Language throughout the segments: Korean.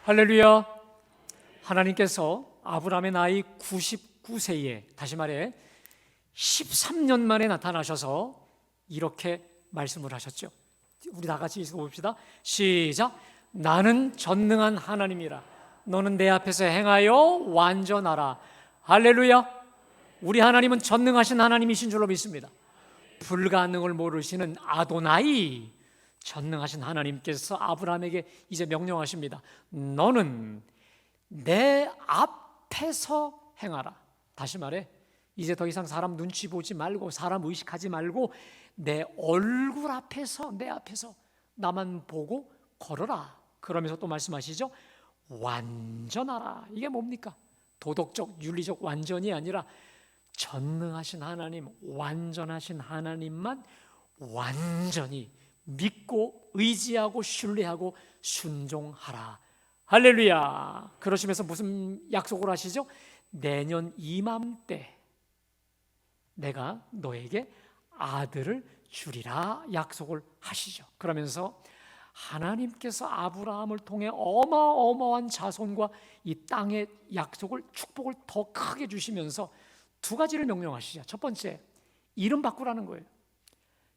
할렐루야. 하나님께서 아브라함의 나이 99세에 다시 말해 13년 만에 나타나셔서 이렇게 말씀을 하셨죠. 우리 다 같이 읽어봅시다. 시작. 나는 전능한 하나님이라. 너는 내 앞에서 행하여 완전하라. 할렐루야. 우리 하나님은 전능하신 하나님이신 줄로 믿습니다. 불가능을 모르시는 아도나이, 전능하신 하나님께서 아브라함에게 이제 명령하십니다. 너는 내 앞에서 행하라. 다시 말해, 이제 더 이상 사람 눈치 보지 말고 사람 의식하지 말고 내 얼굴 앞에서, 내 앞에서 나만 보고 걸어라. 그러면서 또 말씀하시죠. 완전하라. 이게 뭡니까? 도덕적, 윤리적 완전이 아니라 전능하신 하나님, 완전하신 하나님만 완전히 믿고 의지하고 신뢰하고 순종하라. 할렐루야. 그러시면서 무슨 약속을 하시죠? 내년 이맘때 내가 너에게 아들을 주리라 약속을 하시죠. 그러면서 하나님께서 아브라함을 통해 어마어마한 자손과 이 땅의 약속을, 축복을 더 크게 주시면서 두 가지를 명령하시죠. 첫 번째, 이름 바꾸라는 거예요.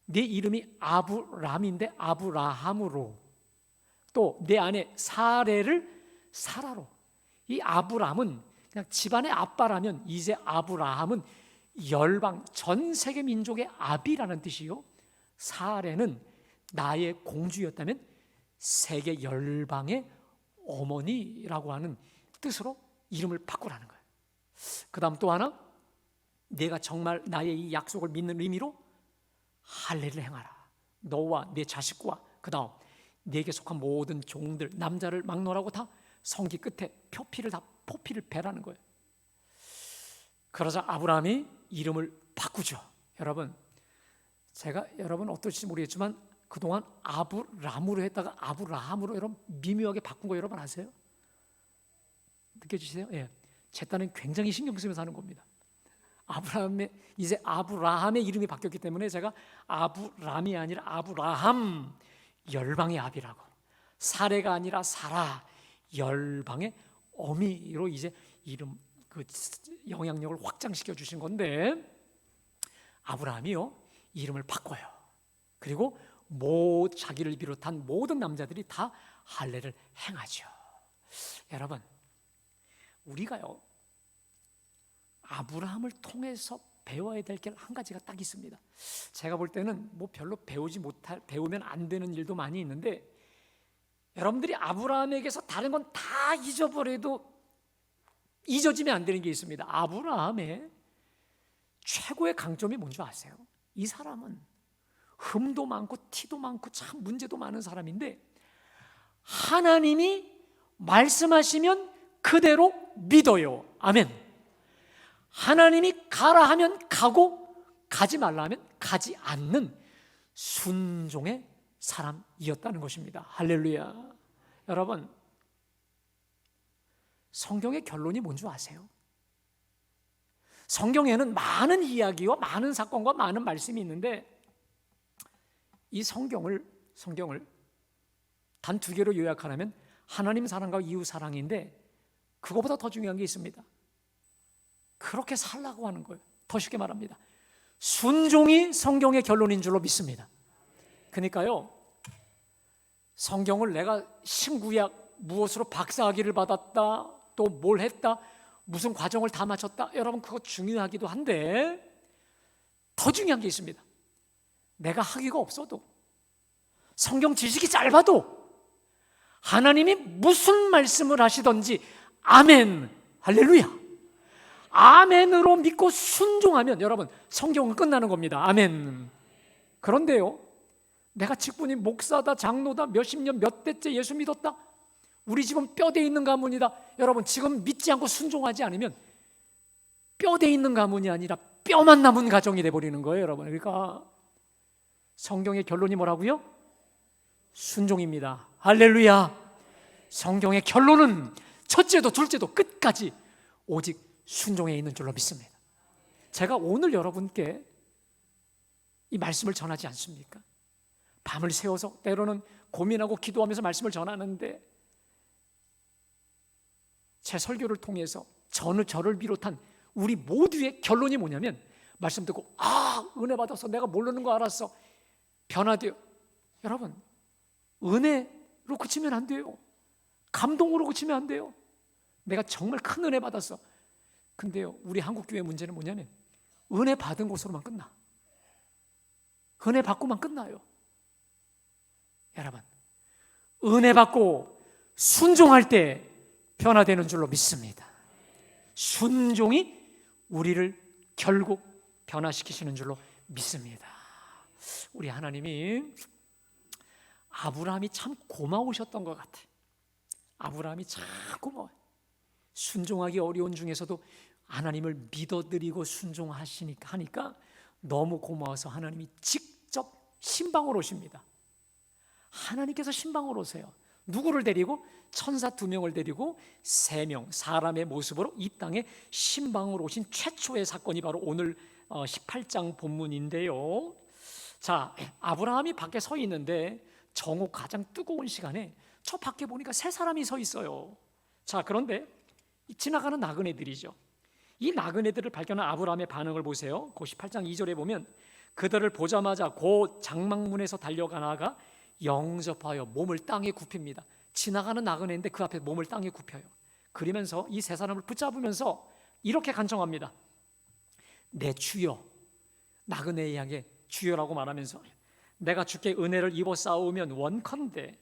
내 이름이 아브람인데 아브라함으로, 또 내 아내 사레를 사라로. 이 아브람은 그냥 집안의 아빠라면 이제 아브라함은 열방, 전 세계 민족의 아비라는 뜻이요, 사레는 나의 공주였다면 세계 열방의 어머니라고 하는 뜻으로 이름을 바꾸라는 거예요. 그 다음 또 하나, 내가 정말 나의 이 약속을 믿는 의미로 할례를 행하라. 너와 내 자식과 그 다음 내게 속한 모든 종들, 남자를 막론하고 다 성기 끝에 포피를 베라는 거예요. 그러자 아브라함이 이름을 바꾸죠. 여러분 어떨지 모르겠지만 그동안 아브람으로 했다가 아브라함으로 여러분 미묘하게 바꾼 거 여러분 아세요? 느껴지세요? 예. 제 딴은 굉장히 신경 쓰면서 하는 겁니다. 이제 아브라함의 이름이 바뀌었기 때문에 제가 아브람이 아니라 아브라함, 열방의 아비라고, 사레가 아니라 사라, 열방의 어미로 이제 이름 그 영향력을 확장시켜 주신 건데, 아브라함이요 이름을 바꿔요. 그리고 자기를 비롯한 모든 남자들이 다 할례를 행하죠. 여러분, 우리가요 아브라함을 통해서 배워야 될 게 한 가지가 딱 있습니다. 제가 볼 때는 별로 배우면 안 되는 일도 많이 있는데, 여러분들이 아브라함에게서 다른 건 다 잊어버려도 잊어지면 안 되는 게 있습니다. 아브라함의 최고의 강점이 뭔지 아세요? 이 사람은 흠도 많고 티도 많고 참 문제도 많은 사람인데, 하나님이 말씀하시면 그대로 믿어요. 아멘. 하나님이 가라 하면 가고 가지 말라 하면 가지 않는 순종의 사람이었다는 것입니다. 할렐루야. 여러분, 성경의 결론이 뭔지 아세요? 성경에는 많은 이야기와 많은 사건과 많은 말씀이 있는데, 이 성경을 단 두 개로 요약하라면 하나님 사랑과 이웃 사랑인데, 그거보다 더 중요한 게 있습니다. 그렇게 살라고 하는 거예요. 더 쉽게 말합니다. 순종이 성경의 결론인 줄로 믿습니다. 그러니까요, 성경을 내가 신구약 무엇으로 박사학위를 받았다, 또 뭘 했다, 무슨 과정을 다 마쳤다, 여러분 그거 중요하기도 한데, 더 중요한 게 있습니다. 내가 학위가 없어도, 성경 지식이 짧아도 하나님이 무슨 말씀을 하시든지 아멘, 할렐루야, 아멘으로 믿고 순종하면 여러분 성경은 끝나는 겁니다. 아멘. 그런데요, 내가 직분이 목사다, 장로다, 몇십 년 몇 대째 예수 믿었다, 우리 집은 뼈대 있는 가문이다, 여러분 지금 믿지 않고 순종하지 않으면 뼈대 있는 가문이 아니라 뼈만 남은 가정이 돼버리는 거예요, 여러분. 그러니까 성경의 결론이 뭐라고요? 순종입니다. 할렐루야. 성경의 결론은 첫째도 둘째도 끝까지 오직 순종에 있는 줄로 믿습니다. 제가 오늘 여러분께 이 말씀을 전하지 않습니까? 밤을 새워서 때로는 고민하고 기도하면서 말씀을 전하는데, 제 설교를 통해서 저를 비롯한 우리 모두의 결론이 뭐냐면, 말씀 듣고 은혜 받아서 내가 모르는 거 알았어, 변화돼요. 여러분, 은혜로 그치면 안 돼요. 감동으로 그치면 안 돼요. 내가 정말 큰 은혜 받았어. 근데요, 우리 한국교회 문제는 뭐냐면 은혜 받은 곳으로만 끝나. 은혜 받고만 끝나요. 여러분, 은혜 받고 순종할 때 변화되는 줄로 믿습니다. 순종이 우리를 결국 변화시키시는 줄로 믿습니다. 우리 하나님이 아브라함이 참 고마우셨던 것 같아. 아브라함이 참 고마워요. 순종하기 어려운 중에서도 하나님을 믿어드리고 순종하시니까 하니까 너무 고마워서 하나님이 직접 신방으로 오십니다. 하나님께서 신방으로 오세요. 누구를 데리고? 천사 2명을 데리고 3명 사람의 모습으로 이 땅에 신방으로 오신 최초의 사건이 바로 오늘 18장 본문인데요. 자, 아브라함이 밖에 서 있는데 정오 가장 뜨거운 시간에 저 밖에 보니까 3사람이 서 있어요. 자, 그런데 지나가는 나그네들이죠. 이 나그네들을 발견한 아브라함의 반응을 보세요. 그 18장 2절에 보면 그들을 보자마자 곧 장막문에서 달려가다가 영접하여 몸을 땅에 굽힙니다. 지나가는 나그네인데 그 앞에 몸을 땅에 굽혀요. 그러면서 이 3사람을 붙잡으면서 이렇게 간청합니다. 내 주여, 나그네에 향해 주여라고 말하면서 내가 주께 은혜를 입어 싸우면 원컨대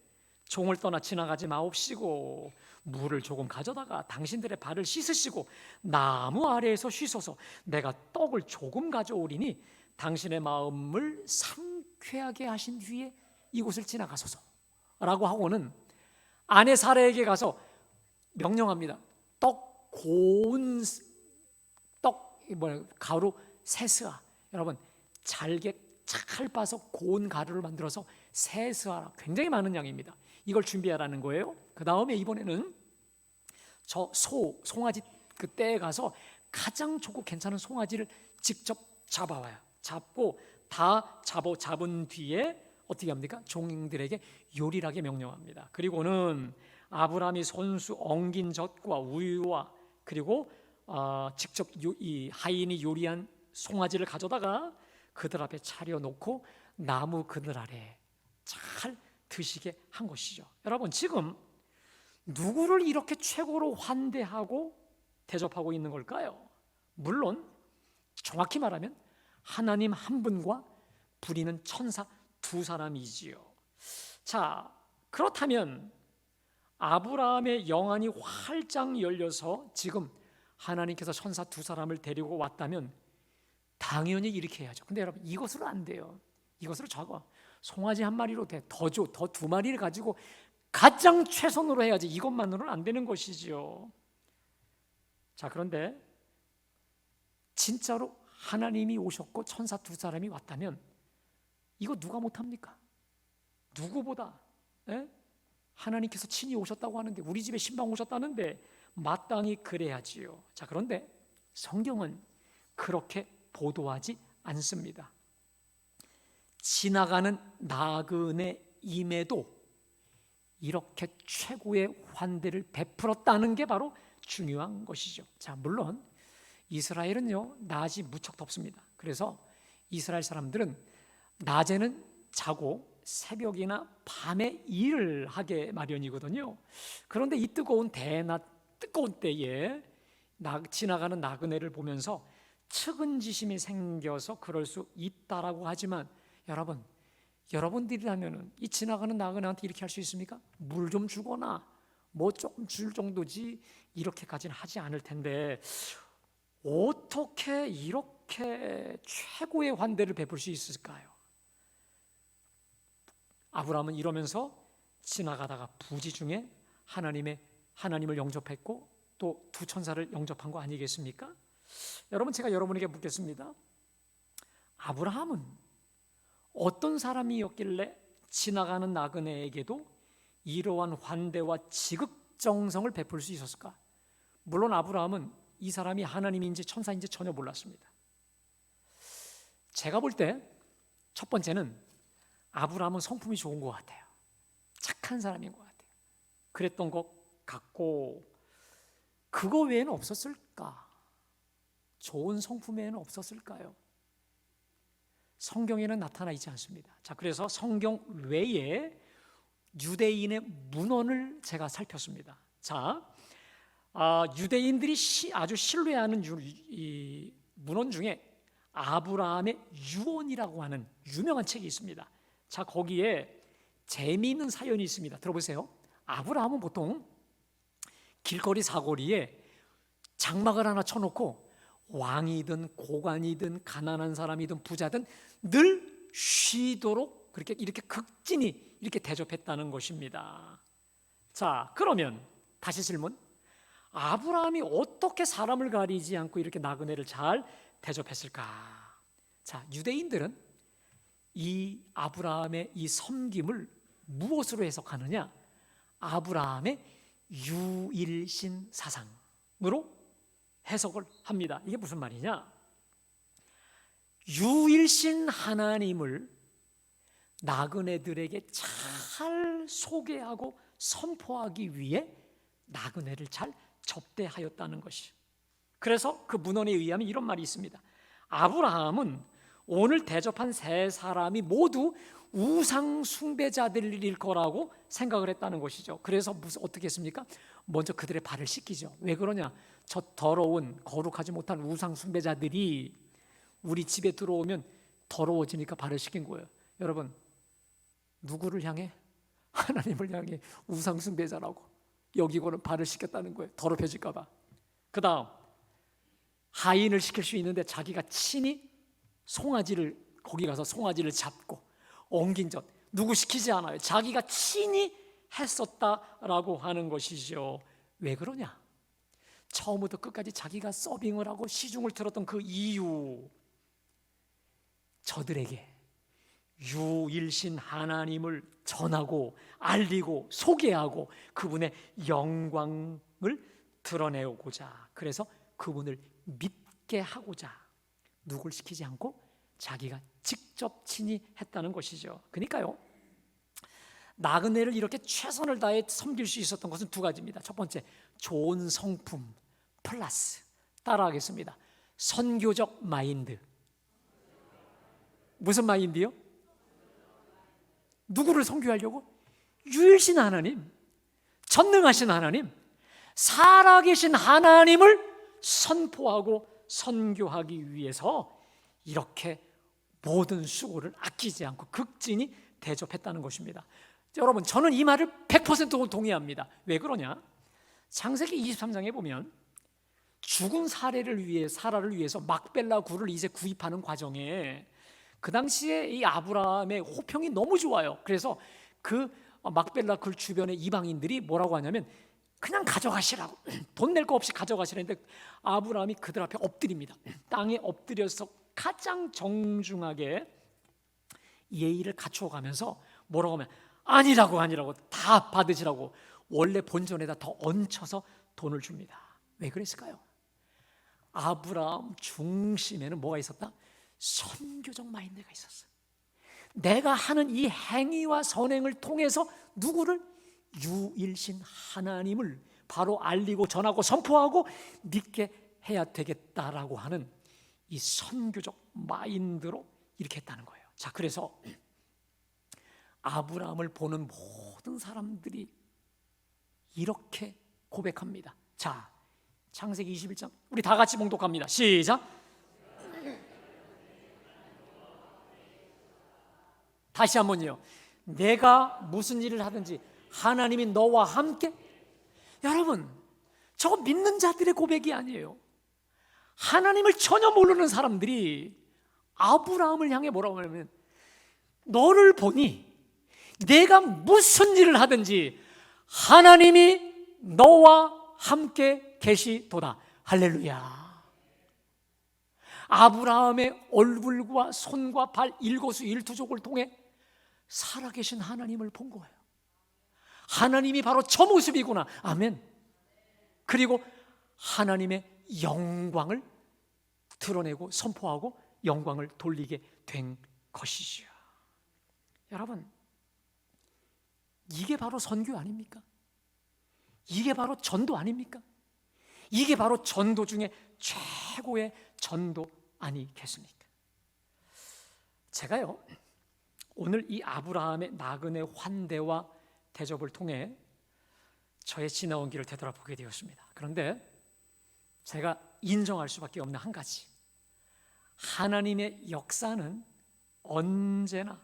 종을 떠나 지나가지 마옵시고 물을 조금 가져다가 당신들의 발을 씻으시고 나무 아래에서 쉬소서. 내가 떡을 조금 가져오리니 당신의 마음을 상쾌하게 하신 뒤에 이곳을 지나가소서 라고 하고는 아내 사라에게 가서 명령합니다. 고운 떡, 가루 세스아. 여러분, 잘게 잘 빠서 고운 가루를 만들어서 세스하라. 굉장히 많은 양입니다. 이걸 준비하라는 거예요. 그 다음에 이번에는 저 송아지 그 떼에 가서 가장 좋고 괜찮은 송아지를 직접 잡아와요. 잡고 다 잡은 뒤에 어떻게 합니까? 종들에게 요리하게 명령합니다. 그리고는 아브라함이 손수 엉긴 젖과 우유와 그리고 직접 이 하인이 요리한 송아지를 가져다가 그들 앞에 차려놓고 나무 그늘 아래 잘 드시게 한 것이죠. 여러분, 지금 누구를 이렇게 최고로 환대하고 대접하고 있는 걸까요? 물론 정확히 말하면 하나님 한 분과 부리는 천사 2사람이지요. 자, 그렇다면 아브라함의 영안이 활짝 열려서 지금 하나님께서 천사 2사람을 데리고 왔다면 당연히 이렇게 해야죠. 근데 여러분, 이것으로 안 돼요. 이것으로 적어. 송아지 1마리로 돼. 더 2마리를 가지고 가장 최선으로 해야지. 이것만으로는 안 되는 것이지요. 자, 그런데 진짜로 하나님이 오셨고 천사 2사람이 왔다면 이거 누가 못합니까? 누구보다 하나님께서 친히 오셨다고 하는데, 우리 집에 신방 오셨다는데 마땅히 그래야지요. 자, 그런데 성경은 그렇게 보도하지 않습니다. 지나가는 나그네임에도 이렇게 최고의 환대를 베풀었다는 게 바로 중요한 것이죠. 자, 물론 이스라엘은요, 낮이 무척 덥습니다. 그래서 이스라엘 사람들은 낮에는 자고 새벽이나 밤에 일을 하게 마련이거든요. 그런데 이 뜨거운 때에 지나가는 나그네를 보면서 측은지심이 생겨서 그럴 수 있다라고 하지만, 여러분들이라면 이 지나가는 나그네한테 이렇게 할 수 있습니까? 물 좀 주거나 뭐 조금 줄 정도지 이렇게까지는 하지 않을 텐데 어떻게 이렇게 최고의 환대를 베풀 수 있을까요? 아브라함은 이러면서 지나가다가 부지 중에 하나님을 영접했고 또 2천사를 영접한 거 아니겠습니까? 여러분, 제가 여러분에게 묻겠습니다. 아브라함은 어떤 사람이었길래 지나가는 나그네에게도 이러한 환대와 지극정성을 베풀 수 있었을까? 물론 아브라함은 이 사람이 하나님인지 천사인지 전혀 몰랐습니다. 제가 볼 때 첫 번째는 아브라함은 성품이 좋은 것 같아요. 착한 사람인 것 같아요. 그랬던 것 같고, 그거 외에는 없었을까? 좋은 성품 외에는 없었을까요? 성경에는 나타나 있지 않습니다. 자, 그래서 성경 외에 유대인의 문헌을 제가 살폈습니다. 자, 유대인들이 아주 신뢰하는 이 문헌 중에 아브라함의 유언이라고 하는 유명한 책이 있습니다. 자, 거기에 재미있는 사연이 있습니다. 들어보세요. 아브라함은 보통 길거리 사거리에 장막을 하나 쳐놓고 왕이든 고관이든 가난한 사람이든 부자든 늘 쉬도록 이렇게 극진히 이렇게 대접했다는 것입니다. 자, 그러면 다시 질문. 아브라함이 어떻게 사람을 가리지 않고 이렇게 나그네를 잘 대접했을까? 자, 유대인들은 이 아브라함의 이 섬김을 무엇으로 해석하느냐? 아브라함의 유일신 사상으로 해석을 합니다. 이게 무슨 말이냐? 유일신 하나님을 나그네들에게 잘 소개하고 선포하기 위해 나그네를 잘 접대하였다는 것이. 그래서 그 문헌에 의하면 이런 말이 있습니다. 아브라함은 오늘 대접한 세 사람이 모두 우상 숭배자들일 거라고 생각을 했다는 것이죠. 그래서 어떻게 했습니까? 먼저 그들의 발을 씻기죠. 왜 그러냐? 저 더러운 거룩하지 못한 우상 숭배자들이 우리 집에 들어오면 더러워지니까 발을 씻긴 거예요. 여러분, 누구를 향해? 하나님을 향해 우상 숭배자라고 여기고는 발을 씻겼다는 거예요. 더럽혀질까 봐. 그 다음 하인을 시킬 수 있는데 자기가 친히 거기 가서 송아지를 잡고 엉긴 젖, 누구 시키지 않아요. 자기가 친히 했었다라고 하는 것이죠. 왜 그러냐? 처음부터 끝까지 자기가 서빙을 하고 시중을 들었던 그 이유, 저들에게 유일신 하나님을 전하고 알리고 소개하고 그분의 영광을 드러내고자, 그래서 그분을 믿게 하고자 누굴 시키지 않고 자기가 직접 친히 했다는 것이죠. 그러니까요, 나그네를 이렇게 최선을 다해 섬길 수 있었던 것은 두 가지입니다. 첫 번째, 좋은 성품 플러스, 따라하겠습니다, 선교적 마인드. 무슨 마인드요? 누구를 선교하려고? 유일신 하나님, 전능하신 하나님, 살아계신 하나님을 선포하고 선교하기 위해서 이렇게 모든 수고를 아끼지 않고 극진히 대접했다는 것입니다. 여러분, 저는 이 말을 100% 동의합니다. 왜 그러냐? 창세기 23장에 보면 죽은 사라를 위해서 막벨라 굴을 이제 구입하는 과정에 그 당시에 이 아브라함의 호평이 너무 좋아요. 그래서 그 막벨라 굴 주변의 이방인들이 뭐라고 하냐면 그냥 가져가시라고, 돈 낼 거 없이 가져가시라는데 아브라함이 그들 앞에 엎드립니다. 땅에 엎드려서 가장 정중하게 예의를 갖추어가면서 뭐라고 하면 아니라고 다 받으시라고 원래 본전에다 더 얹혀서 돈을 줍니다. 왜 그랬을까요? 아브라함 중심에는 뭐가 있었다? 선교적 마인드가 있었어요. 내가 하는 이 행위와 선행을 통해서 누구를? 유일신 하나님을 바로 알리고 전하고 선포하고 믿게 해야 되겠다라고 하는 이 선교적 마인드로 이렇게 했다는 거예요. 자, 그래서 아브라함을 보는 모든 사람들이 이렇게 고백합니다. 자, 창세기 21장 우리 다 같이 봉독합니다. 시작. 다시 한번요. 내가 무슨 일을 하든지 하나님이 너와 함께. 여러분, 저거 믿는 자들의 고백이 아니에요. 하나님을 전혀 모르는 사람들이 아브라함을 향해 뭐라고 하냐면 너를 보니 내가 무슨 일을 하든지 하나님이 너와 함께 계시도다. 할렐루야. 아브라함의 얼굴과 손과 발 일거수일투족을 통해 살아계신 하나님을 본 거예요. 하나님이 바로 저 모습이구나. 아멘. 그리고 하나님의 영광을 드러내고 선포하고 영광을 돌리게 된 것이지요. 여러분, 이게 바로 선교 아닙니까? 이게 바로 전도 아닙니까? 이게 바로 전도 중에 최고의 전도 아니겠습니까? 제가요, 오늘 이 아브라함의 나그네 환대와 대접을 통해 저의 지나온 길을 되돌아보게 되었습니다. 그런데 제가 인정할 수밖에 없는 한 가지, 하나님의 역사는 언제나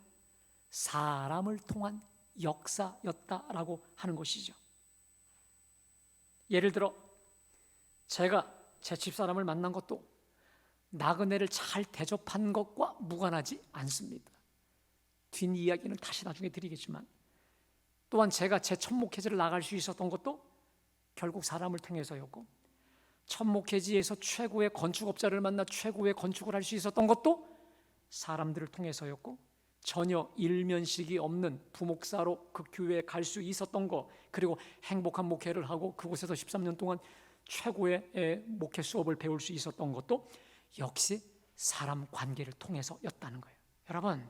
사람을 통한 역사였다라고 하는 것이죠. 예를 들어 제가 제 집사람을 만난 것도 나그네를 잘 대접한 것과 무관하지 않습니다. 뒷이야기는 다시 나중에 드리겠지만, 또한 제가 제 첫 목회지를 나갈 수 있었던 것도 결국 사람을 통해서였고, 첫 목회지에서 최고의 건축업자를 만나 최고의 건축을 할 수 있었던 것도 사람들을 통해서였고, 전혀 일면식이 없는 부목사로 그 교회에 갈 수 있었던 것, 그리고 행복한 목회를 하고 그곳에서 13년 동안 최고의 목회 수업을 배울 수 있었던 것도 역시 사람 관계를 통해서였다는 거예요. 여러분,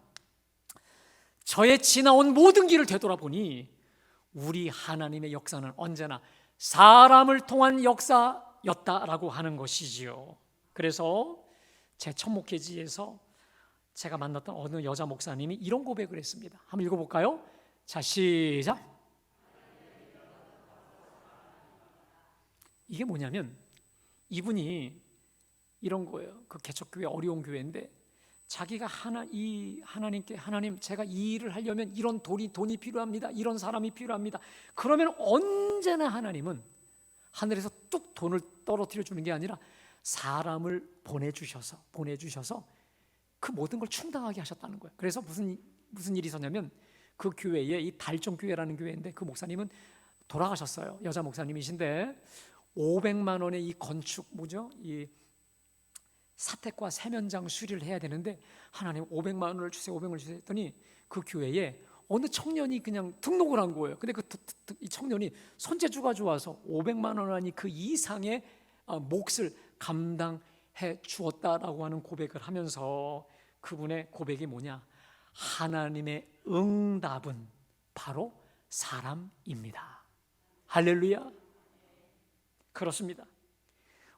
저의 지나온 모든 길을 되돌아보니 우리 하나님의 역사는 언제나 사람을 통한 역사였다라고 하는 것이지요. 그래서 제 첫 목회지에서 제가 만났던 어느 여자 목사님이 이런 고백을 했습니다. 한번 읽어볼까요? 자, 시작. 이게 뭐냐면 이분이 이런 거예요. 그 개척교회 어려운 교회인데 자기가 하나님께, 하나님, 제가 이 일을 하려면 이런 돈이 필요합니다. 이런 사람이 필요합니다. 그러면 언제나 하나님은 하늘에서 뚝 돈을 떨어뜨려 주는 게 아니라 사람을 보내주셔서 그 모든 걸 충당하게 하셨다는 거예요. 그래서 무슨 일이 있었냐면 그 교회에, 이 달정교회라는 교회인데 그 목사님은 돌아가셨어요. 여자 목사님이신데 500만 원의 이 건축 이 사택과 세면장 수리를 해야 되는데 하나님 500만 원을 주세요, 500만 원을 주세요 했더니 그 교회에 어느 청년이 그냥 등록을 한 거예요. 근데 이 청년이 손재주가 좋아서 500만 원 아니 그 이상의 몫을 감당해 주었다라고 하는 고백을 하면서 그분의 고백이 뭐냐? 하나님의 응답은 바로 사람입니다. 할렐루야. 그렇습니다.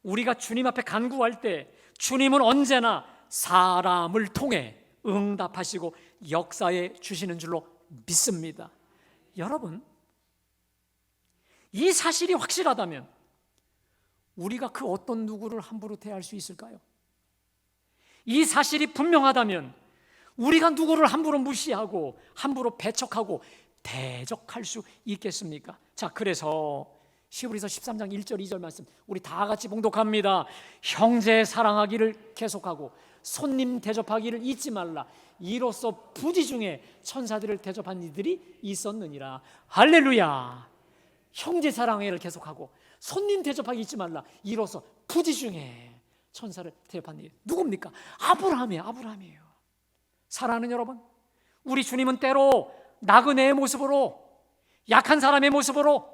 우리가 주님 앞에 간구할 때 주님은 언제나 사람을 통해 응답하시고 역사해 주시는 줄로 믿습니다. 여러분, 이 사실이 확실하다면 우리가 그 어떤 누구를 함부로 대할 수 있을까요? 이 사실이 분명하다면 우리가 누구를 함부로 무시하고 함부로 배척하고 대적할 수 있겠습니까? 자, 그래서 히브리서 13장 1절 2절 말씀 우리 다 같이 봉독합니다. 형제 사랑하기를 계속하고 손님 대접하기를 잊지 말라. 이로써 부지 중에 천사들을 대접한 이들이 있었느니라. 할렐루야. 형제 사랑하기를 계속하고 손님 대접하기 잊지 말라. 이로써 부지 중에 천사를 대접한 이들 누굽니까? 아브라함이에요. 사랑하는 여러분, 우리 주님은 때로 나그네의 모습으로, 약한 사람의 모습으로,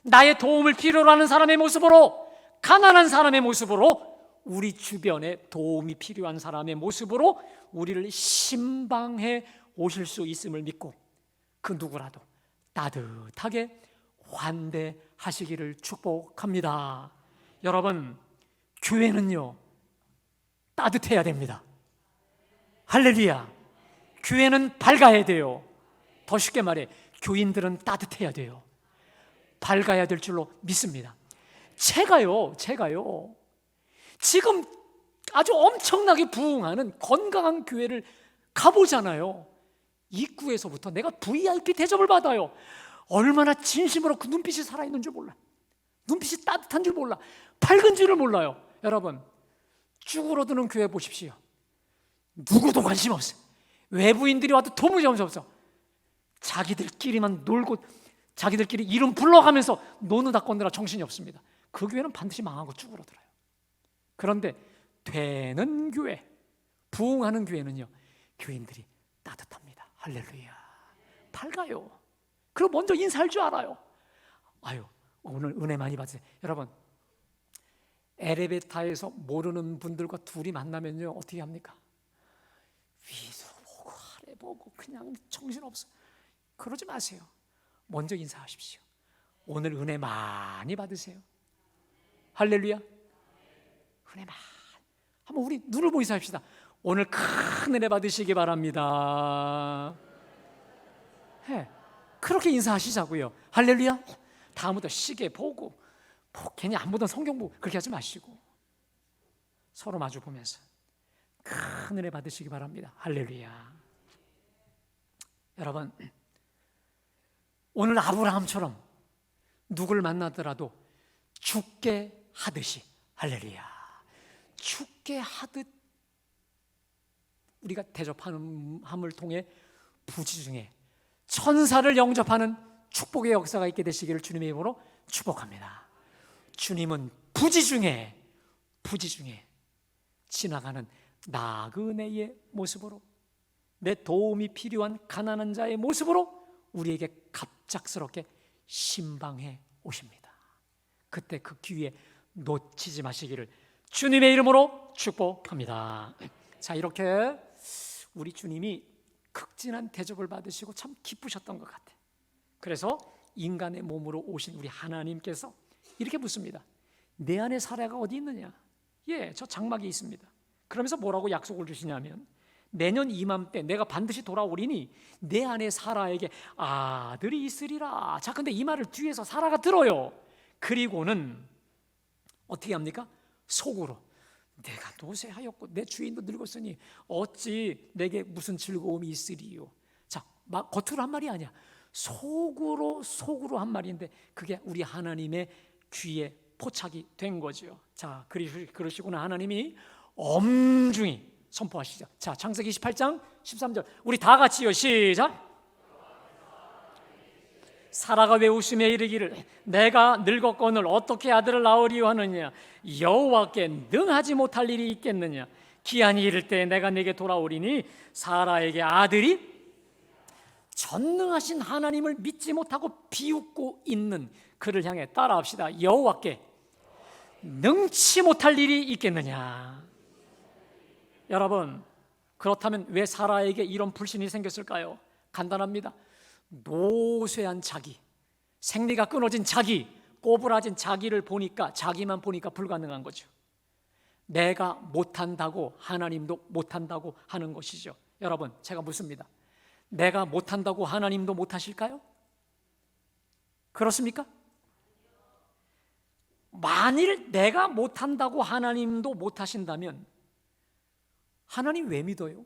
나의 도움을 필요로 하는 사람의 모습으로, 가난한 사람의 모습으로, 우리 주변에 도움이 필요한 사람의 모습으로 우리를 신방해 오실 수 있음을 믿고 그 누구라도 따뜻하게 환대하시기를 축복합니다. 여러분, 교회는요 따뜻해야 됩니다. 할렐루야. 교회는 밝아야 돼요. 더 쉽게 말해 교인들은 따뜻해야 돼요. 밝아야 될 줄로 믿습니다. 제가요 지금 아주 엄청나게 부흥하는 건강한 교회를 가보잖아요. 입구에서부터 내가 VIP 대접을 받아요. 얼마나 진심으로 그 눈빛이 살아있는 줄 몰라. 눈빛이 따뜻한 줄 몰라. 밝은 줄을 몰라요. 여러분, 쭈그러드는 교회 보십시오. 누구도 관심 없어요. 외부인들이 와도 도무지 없어. 자기들끼리만 놀고 자기들끼리 이름 불러가면서 노느다 건느라 정신이 없습니다. 그 교회는 반드시 망하고 쭈그러들어요. 그런데 되는 교회, 부흥하는 교회는요 교인들이 따뜻합니다. 할렐루야. 밝아요. 그리고 먼저 인사할 줄 알아요. 아유, 오늘 은혜 많이 받으세요. 여러분, 엘리베이터에서 모르는 분들과 둘이 만나면요 어떻게 합니까? 위도 보고 아래 보고 그냥 정신없어. 그러지 마세요. 먼저 인사하십시오. 오늘 은혜 많이 받으세요. 할렐루야. 은혜 많이. 한번 우리 눈을 보고 인사합시다. 오늘 큰 은혜 받으시기 바랍니다. 네, 그렇게 인사하시자고요. 할렐루야. 다음부터 시계 보고 괜히 안 보던 성경 보고 그렇게 하지 마시고 서로 마주 보면서 큰 은혜 받으시기 바랍니다. 할렐루야. 여러분, 오늘 아브라함처럼 누굴 만나더라도 죽게 하듯이, 할렐루야, 죽게 하듯 우리가 대접함을 통해 부지 중에 천사를 영접하는 축복의 역사가 있게 되시기를 주님의 이름으로 축복합니다. 주님은 부지 중에 지나가는 나그네의 모습으로, 내 도움이 필요한 가난한 자의 모습으로 우리에게 갑작스럽게 신방해 오십니다. 그때 그 기회에 놓치지 마시기를 주님의 이름으로 축복합니다. 자, 이렇게 우리 주님이 극진한 대접을 받으시고 참 기쁘셨던 것 같아요. 그래서 인간의 몸으로 오신 우리 하나님께서 이렇게 묻습니다. 내 안에 사라가 어디 있느냐? 예, 저 장막에 있습니다. 그러면서 뭐라고 약속을 주시냐면 내년 이맘때 내가 반드시 돌아오리니 내 안에 사라에게 아들이 있으리라. 자, 근데 이 말을 뒤에서 사라가 들어요. 그리고는 어떻게 합니까? 속으로 내가 노쇠하였고 내 주인도 늙었으니 어찌 내게 무슨 즐거움이 있으리요. 자, 겉으로 한 말이 아니야. 속으로 한 말인데 그게 우리 하나님의 귀에 포착이 된 거죠. 자, 그러시구나. 하나님이 엄중히 선포하시죠. 자, 창세기 28장 13절 우리 다 같이요. 시작. 사라가 외우시며 이르기를 내가 늙었거늘 어떻게 아들을 낳으리요 하느냐. 여호와께 능하지 못할 일이 있겠느냐. 기한이 이를 때 내가 내게 돌아오리니 사라에게 아들이. 전능하신 하나님을 믿지 못하고 비웃고 있는 그를 향해 따라합시다. 여호와께 능치 못할 일이 있겠느냐. 여러분, 그렇다면 왜 사라에게 이런 불신이 생겼을까요? 간단합니다. 노쇠한 자기, 생리가 끊어진 자기, 꼬부라진 자기를 보니까, 자기만 보니까 불가능한 거죠. 내가 못한다고 하나님도 못한다고 하는 것이죠. 여러분, 제가 묻습니다. 내가 못한다고 하나님도 못하실까요? 그렇습니까? 만일 내가 못한다고 하나님도 못하신다면 하나님 왜 믿어요?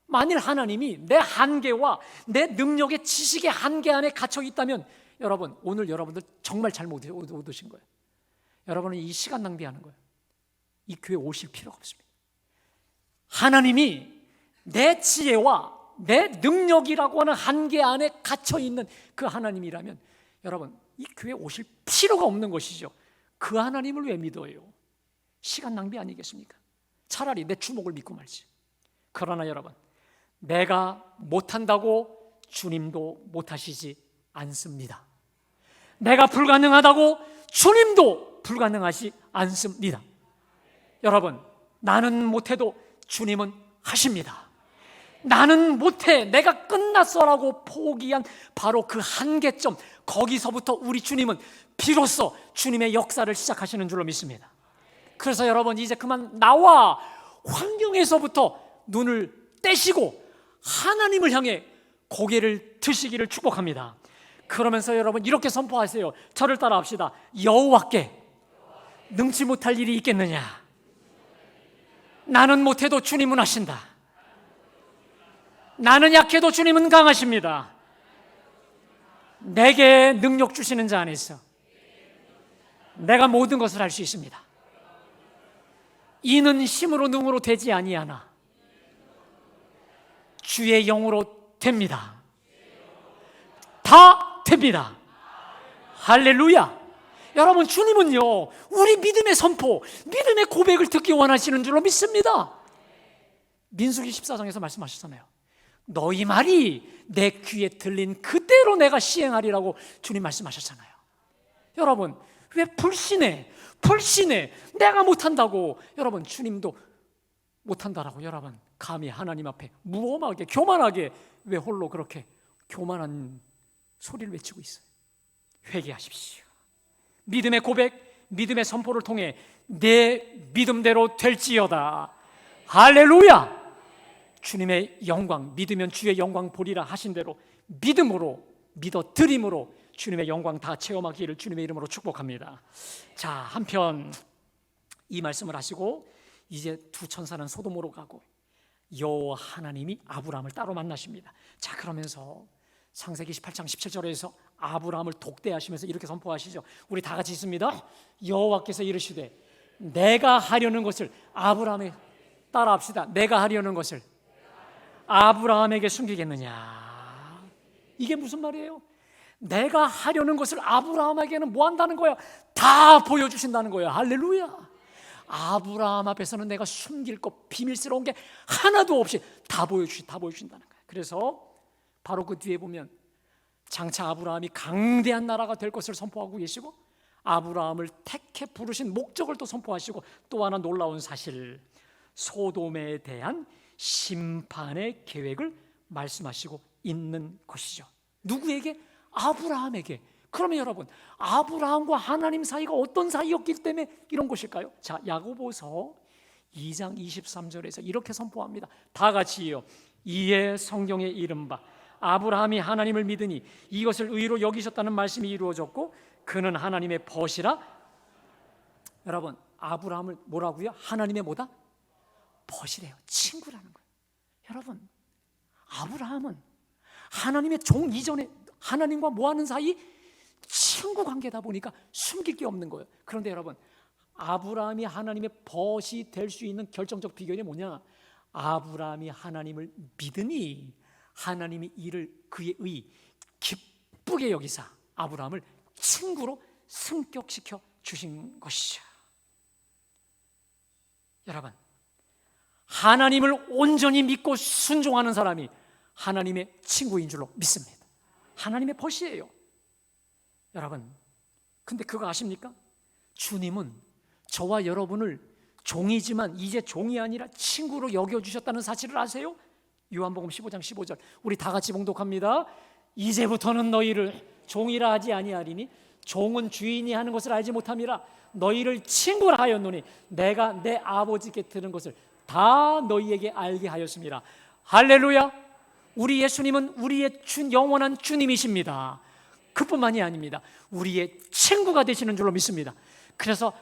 만일 하나님이 내 한계와 내 능력의 지식의 한계 안에 갇혀 있다면 여러분, 오늘 여러분들 정말 잘못 오신 거예요. 여러분은 이 시간 낭비하는 거예요. 이 교회 오실 필요가 없습니다. 하나님이 내 지혜와 내 능력이라고 하는 한계 안에 갇혀 있는 그 하나님이라면 여러분, 이 교회 오실 필요가 없는 것이죠. 그 하나님을 왜 믿어요? 시간 낭비 아니겠습니까? 차라리 내 주먹을 믿고 말지. 그러나 여러분, 내가 못한다고 주님도 못하시지 않습니다. 내가 불가능하다고 주님도 불가능하지 않습니다. 여러분, 나는 못해도 주님은 하십니다. 나는 못해, 내가 끝났어라고 포기한 바로 그 한계점, 거기서부터 우리 주님은 비로소 주님의 역사를 시작하시는 줄로 믿습니다. 그래서 여러분, 이제 그만 나와 환경에서부터 눈을 떼시고 하나님을 향해 고개를 드시기를 축복합니다. 그러면서 여러분 이렇게 선포하세요. 저를 따라합시다. 여호와께 능치 못할 일이 있겠느냐. 나는 못해도 주님은 하신다. 나는 약해도 주님은 강하십니다. 내게 능력 주시는 자 안에서 내가 모든 것을 할 수 있습니다. 이는 힘으로 능으로 되지 아니하나 주의 영으로 됩니다. 다 됩니다. 할렐루야. 여러분, 주님은요 우리 믿음의 선포, 믿음의 고백을 듣기 원하시는 줄로 믿습니다. 민수기 14장에서 말씀하셨잖아요. 너희 말이 내 귀에 들린 그대로 내가 시행하리라고 주님 말씀하셨잖아요. 여러분, 왜 불신해? 내가 못한다고. 여러분, 주님도 못한다라고 여러분 감히 하나님 앞에 무엄하게 교만하게 왜 홀로 그렇게 교만한 소리를 외치고 있어요? 회개하십시오. 믿음의 고백, 믿음의 선포를 통해 내 믿음대로 될지어다. 할렐루야. 주님의 영광, 믿으면 주의 영광 보리라 하신 대로 믿음으로, 믿어 드림으로 주님의 영광 다 체험하기를 주님의 이름으로 축복합니다. 자, 한편 이 말씀을 하시고 이제 두 천사는 소돔으로 가고 여호와 하나님이 아브라함을 따로 만나십니다. 자, 그러면서 창세기 18장 17절에서 아브라함을 독대하시면서 이렇게 선포하시죠. 우리 다 같이 있습니다. 여호와께서 이르시되 내가 하려는 것을 아브라함에 따라합시다. 내가 하려는 것을 아브라함에게 숨기겠느냐. 이게 무슨 말이에요? 내가 하려는 것을 아브라함에게는 뭐 한다는 거야? 다 보여주신다는 거야. 할렐루야. 아브라함 앞에서는 내가 숨길 것, 비밀스러운 게 하나도 없이 다 보여주신다는 거야. 그래서 바로 그 뒤에 보면 장차 아브라함이 강대한 나라가 될 것을 선포하고 계시고 아브라함을 택해 부르신 목적을 또 선포하시고 또 하나 놀라운 사실, 소돔에 대한 심판의 계획을 말씀하시고 있는 것이죠. 누구에게? 아브라함에게. 그러면 여러분, 아브라함과 하나님 사이가 어떤 사이였기 때문에 이런 것일까요? 자, 야고보서 2장 23절에서 이렇게 선포합니다. 다 같이요. 이에 성경에 이른 바 아브라함이 하나님을 믿으니 이것을 의로 여기셨다는 말씀이 이루어졌고 그는 하나님의 벗이라. 여러분, 아브라함을 뭐라고요? 하나님의 뭐다? 벗이래요. 친구라는 거예요. 여러분, 아브라함은 하나님의 종 이전에 하나님과 뭐하는 사이? 친구 관계다 보니까 숨길 게 없는 거예요. 그런데 여러분, 아브라함이 하나님의 벗이 될 수 있는 결정적 비결이 뭐냐? 아브라함이 하나님을 믿으니 하나님이 이를 그의 의 기쁘게 여기사 아브라함을 친구로 승격시켜 주신 것이죠. 여러분, 하나님을 온전히 믿고 순종하는 사람이 하나님의 친구인 줄로 믿습니다. 하나님의 벗이에요. 여러분, 근데 그거 아십니까? 주님은 저와 여러분을 종이지만 이제 종이 아니라 친구로 여겨주셨다는 사실을 아세요? 요한복음 15장 15절 우리 다 같이 봉독합니다. 이제부터는 너희를 종이라 하지 아니하리니 종은 주인이 하는 것을 알지 못함이라 너희를 친구라 하였노니 내가 내 아버지께 들은 것을 다 너희에게 알게 하였습니다. 할렐루야. 우리 예수님은 우리의 영원한 주님이십니다. 그뿐만이 아닙니다. 우리의 친구가 되시는 줄로 믿습니다. 그래서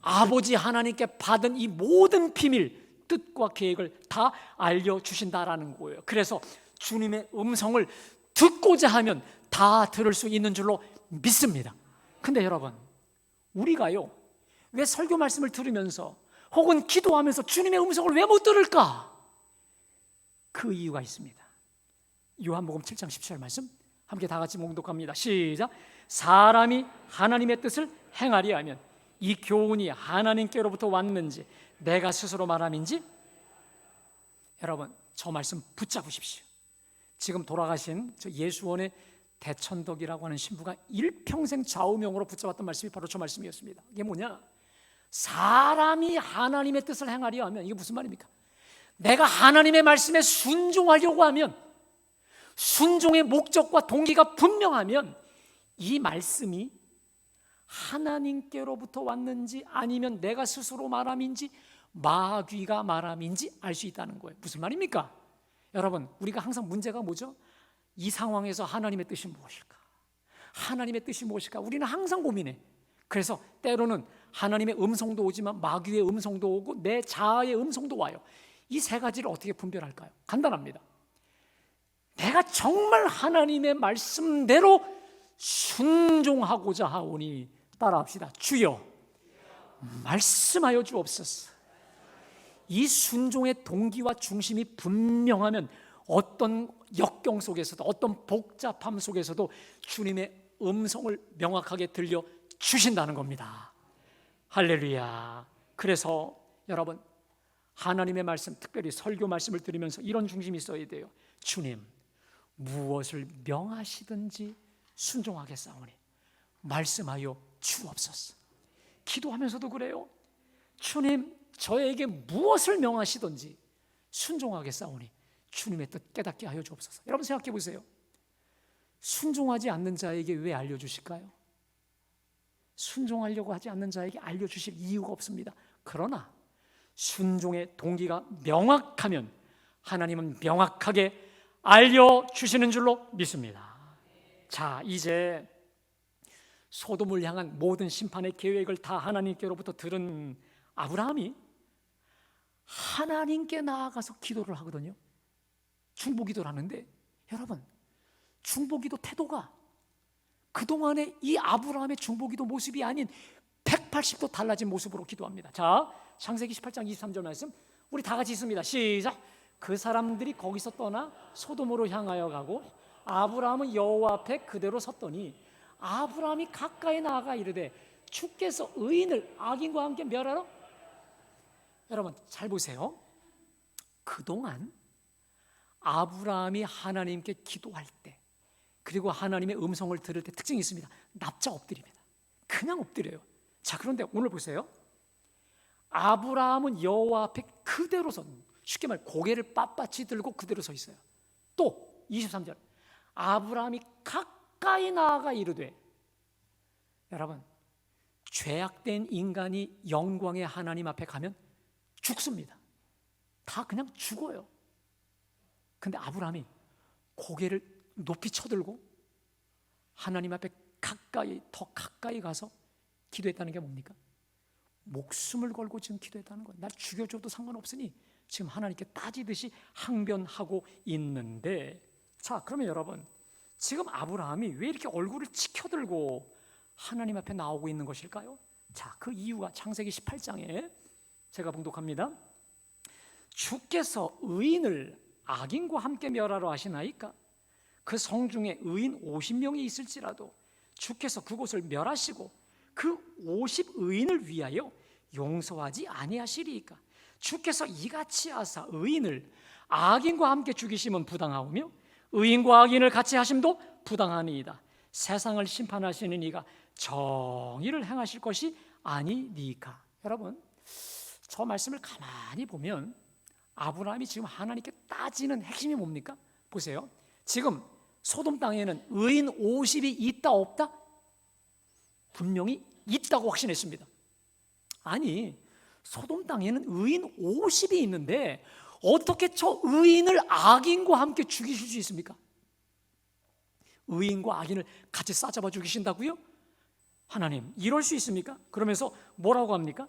아버지 하나님께 받은 이 모든 비밀, 뜻과 계획을 다 알려주신다라는 거예요. 그래서 주님의 음성을 듣고자 하면 다 들을 수 있는 줄로 믿습니다. 근데 여러분, 우리가요, 왜 설교 말씀을 들으면서 혹은 기도하면서 주님의 음성을 왜 못 들을까? 그 이유가 있습니다. 요한복음 7장 17절 말씀 함께 다 같이 봉독합니다. 시작. 사람이 하나님의 뜻을 행하리 하면 이 교훈이 하나님께로부터 왔는지 내가 스스로 말함인지. 여러분, 저 말씀 붙잡으십시오. 지금 돌아가신 저 예수원의 대천덕이라고 하는 신부가 일평생 좌우명으로 붙잡았던 말씀이 바로 저 말씀이었습니다. 이게 뭐냐? 사람이 하나님의 뜻을 행하려 하면, 이게 무슨 말입니까? 내가 하나님의 말씀에 순종하려고 하면, 순종의 목적과 동기가 분명하면 이 말씀이 하나님께로부터 왔는지 아니면 내가 스스로 말함인지 마귀가 말함인지 알 수 있다는 거예요. 무슨 말입니까? 여러분, 우리가 항상 문제가 뭐죠? 이 상황에서 하나님의 뜻이 무엇일까? 하나님의 뜻이 무엇일까? 우리는 항상 고민해. 그래서 때로는 하나님의 음성도 오지만 마귀의 음성도 오고 내 자아의 음성도 와요. 이 세 가지를 어떻게 분별할까요? 간단합니다. 내가 정말 하나님의 말씀대로 순종하고자 하오니 따라합시다. 주여 말씀하여 주옵소서. 이 순종의 동기와 중심이 분명하면 어떤 역경 속에서도 어떤 복잡함 속에서도 주님의 음성을 명확하게 들려 주신다는 겁니다. 할렐루야. 그래서 여러분, 하나님의 말씀, 특별히 설교 말씀을 들으면서 이런 중심이 있어야 돼요. 주님, 무엇을 명하시든지 순종하겠사오니 말씀하여 주옵소서. 기도하면서도 그래요. 주님, 저에게 무엇을 명하시든지 순종하겠사오니 주님의 뜻 깨닫게 하여 주옵소서. 여러분 생각해 보세요. 순종하지 않는 자에게 왜 알려주실까요? 순종하려고 하지 않는 자에게 알려주실 이유가 없습니다. 그러나 순종의 동기가 명확하면 하나님은 명확하게 알려주시는 줄로 믿습니다. 자, 이제 소돔을 향한 모든 심판의 계획을 다 하나님께로부터 들은 아브라함이 하나님께 나아가서 기도를 하거든요. 중보기도를 하는데, 여러분, 중보기도 태도가 그동안의 이 아브라함의 중보기도 모습이 아닌 180도 달라진 모습으로 기도합니다. 자, 창세기 18장 23절 말씀 우리 다 같이 있습니다. 시작. 그 사람들이 거기서 떠나 소돔으로 향하여 가고 아브라함은 여호와 앞에 그대로 섰더니 아브라함이 가까이 나아가 이르되 주께서 의인을 악인과 함께 멸하라. 여러분 잘 보세요. 그동안 아브라함이 하나님께 기도할 때, 그리고 하나님의 음성을 들을 때 특징이 있습니다. 납작 엎드립니다. 그냥 엎드려요. 자, 그런데 오늘 보세요. 아브라함은 여호와 앞에 그대로 서, 쉽게 말해 고개를 빳빳이 들고 그대로 서 있어요. 또 23절 아브라함이 가까이 나아가 이르되, 여러분 죄악된 인간이 영광의 하나님 앞에 가면 죽습니다. 다 그냥 죽어요. 근데 아브라함이 고개를 높이 쳐들고 하나님 앞에 가까이, 더 가까이 가서 기도했다는 게 뭡니까? 목숨을 걸고 지금 기도했다는 거예요. 날 죽여줘도 상관없으니 지금 하나님께 따지듯이 항변하고 있는데, 자, 그러면 여러분 지금 아브라함이 왜 이렇게 얼굴을 치켜들고 하나님 앞에 나오고 있는 것일까요? 자, 그 이유가 창세기 18장에 제가 봉독합니다. 주께서 의인을 악인과 함께 멸하러 하시나이까? 그 성중에 의인 50명이 있을지라도 주께서 그곳을 멸하시고 그 50의인을 위하여 용서하지 아니하시리이까? 주께서 이같이 하사 의인을 악인과 함께 죽이심은 부당하오며 의인과 악인을 같이 하심도 부당하니이다. 세상을 심판하시는 이가 정의를 행하실 것이 아니니까. 여러분 저 말씀을 가만히 보면 아브라함이 지금 하나님께 따지는 핵심이 뭡니까? 보세요. 지금 소돔 땅에는 의인 50이 있다 없다? 분명히 있다고 확신했습니다. 아니, 소돔 땅에는 의인 50이 있는데 어떻게 저 의인을 악인과 함께 죽이실 수 있습니까? 의인과 악인을 같이 싸잡아 죽이신다고요? 하나님, 이럴 수 있습니까? 그러면서 뭐라고 합니까?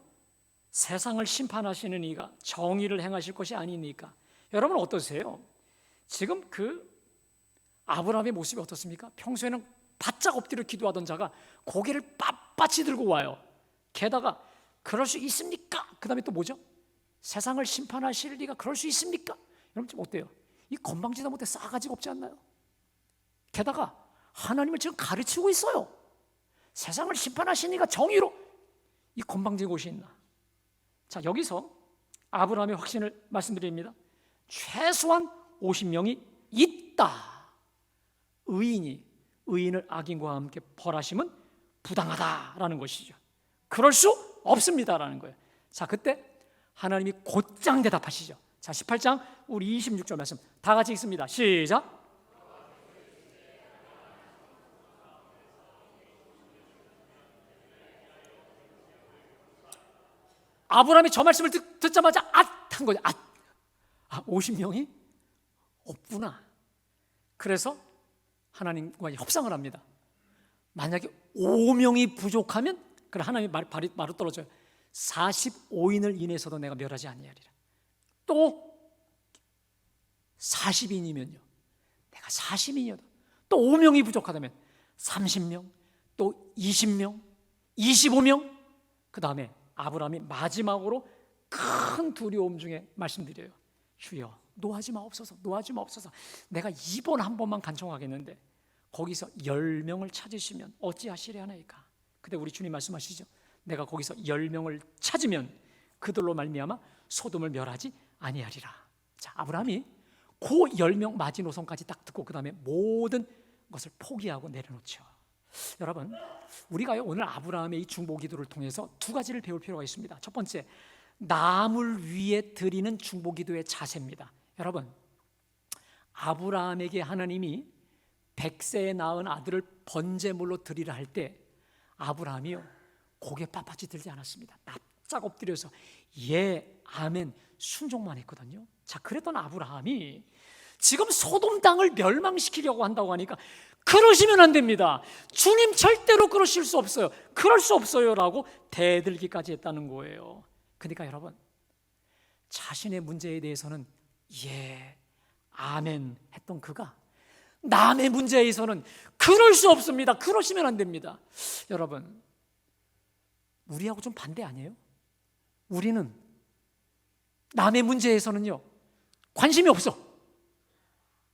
세상을 심판하시는 이가 정의를 행하실 것이 아니니까. 여러분 어떠세요? 지금 그 아브라함의 모습이 어떻습니까? 평소에는 바짝 엎드려 기도하던 자가 고개를 빳빳이 들고 와요. 게다가 그럴 수 있습니까? 그 다음에 또 뭐죠? 세상을 심판하실 리가 그럴 수 있습니까? 여러분 좀 어때요? 이 건방지다 못해 싸가지가 없지 않나요? 게다가 하나님을 지금 가르치고 있어요. 세상을 심판하신 이가 정의로, 이 건방진 곳이 있나? 자, 여기서 아브라함의 확신을 말씀드립니다. 최소한 50명이 있다. 의인이 의인을 악인과 함께 벌하심은 부당하다라는 것이죠. 그럴 수 없습니다라는 거예요. 자, 그때 하나님이 곧장 대답하시죠. 자, 18장 우리 26절 말씀 다 같이 읽습니다. 시작. 아브라함이 저 말씀을 듣자마자 한 거죠. 50명이 없구나. 그래서 하나님과 협상을 합니다. 만약에 5명이 부족하면, 그럼 하나님이 바로 떨어져요. 45인을 인해서도 내가 멸하지 아니하리라. 또 40인이면요, 내가 40인이어도 또 5명이 부족하다면 30명, 또 20명, 25명. 그 다음에 아브라함이 마지막으로 큰 두려움 중에 말씀드려요. 주여, 노하지 마옵소서, 노하지 마옵소서. 내가 이번 한 번만 간청하겠는데 거기서 10명을 찾으시면 어찌하시려 하나이까? 그때 우리 주님 말씀하시죠. 내가 거기서 10명을 찾으면 그들로 말미암아 소돔을 멸하지 아니하리라. 자, 아브라함이 그 10명 마지노선까지 딱 듣고 그 다음에 모든 것을 포기하고 내려놓죠. 여러분, 우리가요 오늘 아브라함의 이 중보기도를 통해서 두 가지를 배울 필요가 있습니다. 첫 번째, 남을 위해 드리는 중보기도의 자세입니다. 여러분, 아브라함에게 하나님이 100세에 낳은 아들을 번제물로 드리라 할 때 아브라함이요 고개 빳빳이 들지 않았습니다. 납작 엎드려서 예, 아멘 순종만 했거든요. 자, 그랬던 아브라함이 지금 소돔 땅을 멸망시키려고 한다고 하니까 그러시면 안 됩니다. 주님 절대로 그러실 수 없어요. 그럴 수 없어요 라고 대들기까지 했다는 거예요. 그러니까 여러분, 자신의 문제에 대해서는 예, 아멘 했던 그가 남의 문제에서는 그럴 수 없습니다. 그러시면 안 됩니다. 여러분, 우리하고 좀 반대 아니에요? 우리는 남의 문제에서는요 관심이 없어.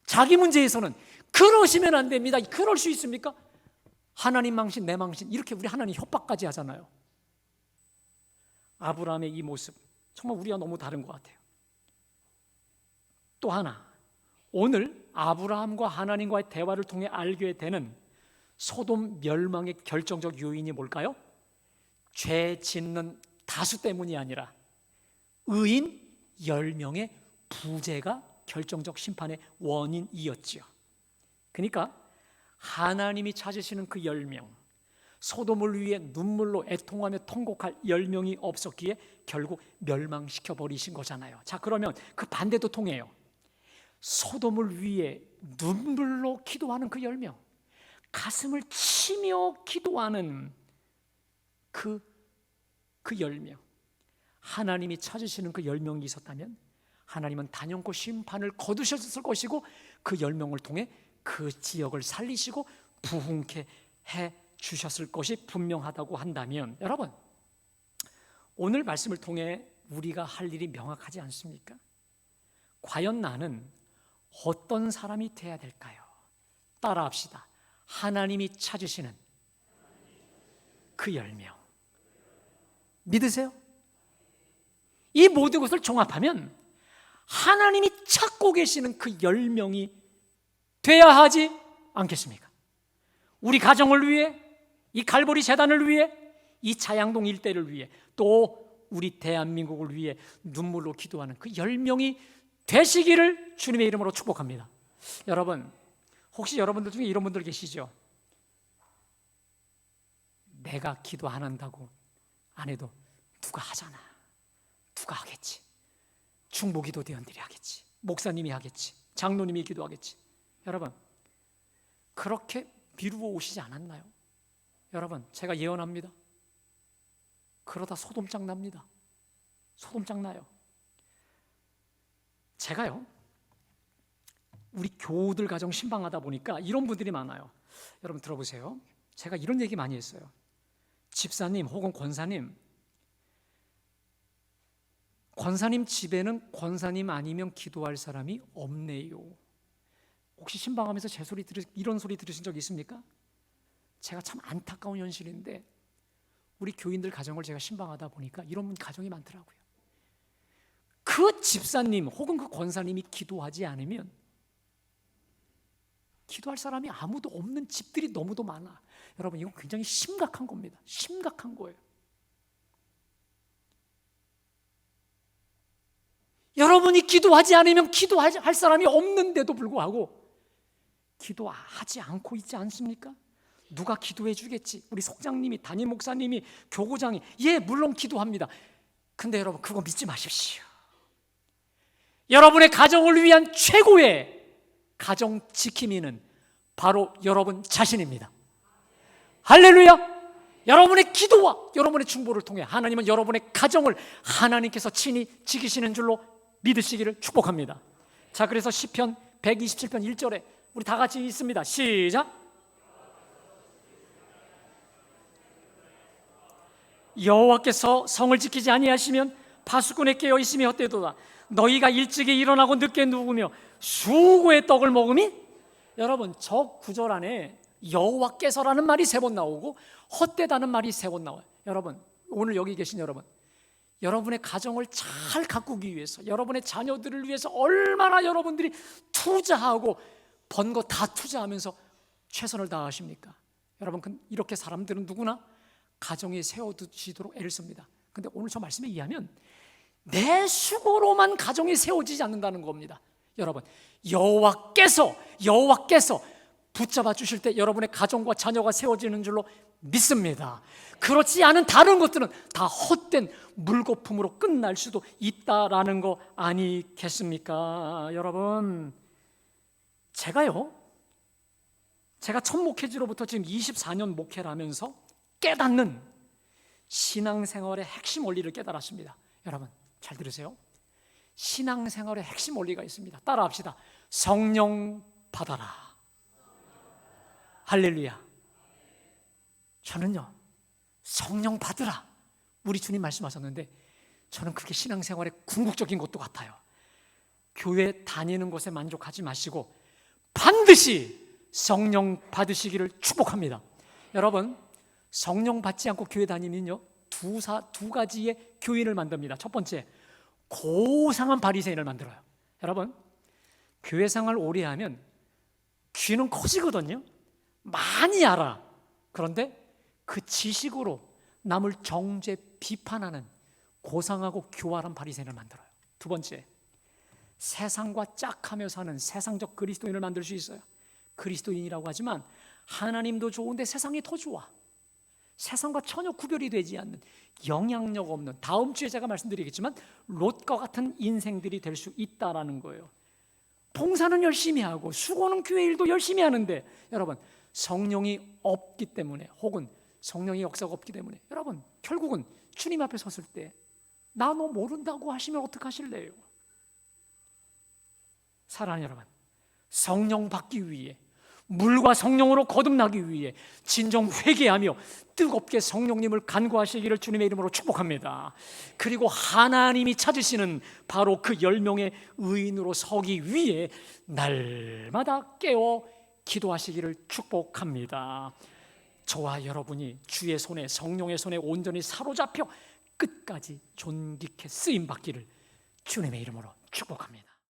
자기 문제에서는 그러시면 안 됩니다. 그럴 수 있습니까? 하나님 망신, 내 망신, 이렇게 우리 하나님 협박까지 하잖아요. 아브라함의 이 모습 정말 우리와 너무 다른 것 같아요. 또 하나, 오늘 아브라함과 하나님과의 대화를 통해 알게 되는 소돔 멸망의 결정적 요인이 뭘까요? 죄 짓는 다수 때문이 아니라 의인 10명의 부재가 결정적 심판의 원인이었지요. 그러니까 하나님이 찾으시는 그 10명, 소돔을 위해 눈물로 애통하며 통곡할 10명이 없었기에 결국 멸망시켜 버리신 거잖아요. 자, 그러면 그 반대도 통해요. 소돔을 위해 눈물로 기도하는 그 10명, 가슴을 치며 기도하는 그 10명, 하나님이 찾으시는 그 10명이 있었다면 하나님은 단연코 심판을 거두셨을 것이고 그 10명을 통해 그 지역을 살리시고 부흥케 해 주셨을 것이 분명하다고 한다면, 여러분, 오늘 말씀을 통해 우리가 할 일이 명확하지 않습니까? 과연 나는 어떤 사람이 돼야 될까요? 따라합시다. 하나님이 찾으시는 그 10명. 믿으세요? 이 모든 것을 종합하면 하나님이 찾고 계시는 그 10명이 돼야 하지 않겠습니까? 우리 가정을 위해, 이 갈보리 재단을 위해, 이 자양동 일대를 위해, 또 우리 대한민국을 위해 눈물로 기도하는 그 10명이 되시기를 주님의 이름으로 축복합니다. 여러분, 혹시 여러분들 중에 이런 분들 계시죠? 내가 기도 안 한다고 안 해도 누가 하잖아. 누가 하겠지. 중보기도 대원들이 하겠지. 목사님이 하겠지. 장로님이 기도하겠지. 여러분, 그렇게 미루어 오시지 않았나요? 여러분, 제가 예언합니다. 그러다 소돔장 납니다. 소돔장 나요. 제가요, 우리 교우들 가정 신방하다 보니까 이런 분들이 많아요. 여러분 들어보세요. 제가 이런 얘기 많이 했어요. 집사님 혹은 권사님 집에는 권사님 아니면 기도할 사람이 없네요. 혹시 신방하면서 이런 소리 들으신 적 있습니까? 제가 참 안타까운 현실인데 우리 교인들 가정을 제가 신방하다 보니까 이런 가정이 많더라고요. 그 집사님 혹은 그 권사님이 기도하지 않으면 기도할 사람이 아무도 없는 집들이 너무도 많아. 여러분, 이건 굉장히 심각한 겁니다. 심각한 거예요. 여러분이 기도하지 않으면 기도할 사람이 없는데도 불구하고 기도하지 않고 있지 않습니까? 누가 기도해 주겠지. 우리 속장님이, 담임 목사님이, 교구장이, 예, 물론 기도합니다. 근데 여러분, 그거 믿지 마십시오. 여러분의 가정을 위한 최고의 가정 지킴이는 바로 여러분 자신입니다. 할렐루야! 여러분의 기도와 여러분의 중보를 통해 하나님은 여러분의 가정을 하나님께서 친히 지키시는 줄로 믿으시기를 축복합니다. 자, 그래서 시편 127편 1절에 우리 다 같이 읽습니다. 시작! 여호와께서 성을 지키지 아니하시면 파수꾼에 깨어 있음이 헛되도다. 너희가 일찍이 일어나고 늦게 누우며 수고의 떡을 먹음이? 여러분, 저 구절 안에 여호와께서라는 말이 3번 나오고 헛되다는 말이 3번 나와요. 여러분, 오늘 여기 계신 여러분, 여러분의 가정을 잘 가꾸기 위해서, 여러분의 자녀들을 위해서 얼마나 여러분들이 투자하고 번 거 다 투자하면서 최선을 다하십니까? 여러분, 이렇게 사람들은 누구나 가정에 세워두시도록 애를 씁니다. 근데 오늘 저 말씀에 의하면 내 수고로만 가정이 세워지지 않는다는 겁니다. 여러분, 여호와께서 붙잡아 주실 때 여러분의 가정과 자녀가 세워지는 줄로 믿습니다. 그렇지 않은 다른 것들은 다 헛된 물거품으로 끝날 수도 있다라는 거 아니겠습니까? 여러분, 제가 첫 목회지로부터 지금 24년 목회를 하면서 깨닫는 신앙생활의 핵심 원리를 깨달았습니다. 여러분 잘 들으세요. 신앙생활의 핵심 원리가 있습니다. 따라합시다. 성령 받아라. 할렐루야. 저는요, 성령 받으라 우리 주님 말씀하셨는데 저는 그게 신앙생활의 궁극적인 것도 같아요. 교회 다니는 것에 만족하지 마시고 반드시 성령 받으시기를 축복합니다. 여러분, 성령 받지 않고 교회 다니면요, 두 가지의 교인을 만듭니다. 첫 번째, 고상한 바리새인을 만들어요. 여러분, 교회 생활 오래 하면 귀는 커지거든요. 많이 알아. 그런데 그 지식으로 남을 정죄 비판하는 고상하고 교활한 바리새인을 만들어요. 두 번째, 세상과 짝하며 사는 세상적 그리스도인을 만들 수 있어요. 그리스도인이라고 하지만 하나님도 좋은데 세상이 더 좋아. 세상과 전혀 구별이 되지 않는, 영향력 없는, 다음 주에 제가 말씀드리겠지만 롯과 같은 인생들이 될 수 있다라는 거예요. 봉사는 열심히 하고 수고는 교회 일도 열심히 하는데 여러분, 성령이 없기 때문에, 혹은 성령의 역사가 없기 때문에 여러분, 결국은 주님 앞에 섰을 때 나 너 모른다고 하시면 어떡하실래요? 사랑하는 여러분, 성령 받기 위해, 물과 성령으로 거듭나기 위해 진정 회개하며 뜨겁게 성령님을 간구하시기를 주님의 이름으로 축복합니다. 그리고 하나님이 찾으시는 바로 그 10명의 의인으로 서기 위해 날마다 깨어 기도하시기를 축복합니다. 저와 여러분이 주의 손에, 성령의 손에 온전히 사로잡혀 끝까지 존귀케 쓰임받기를 주님의 이름으로 축복합니다.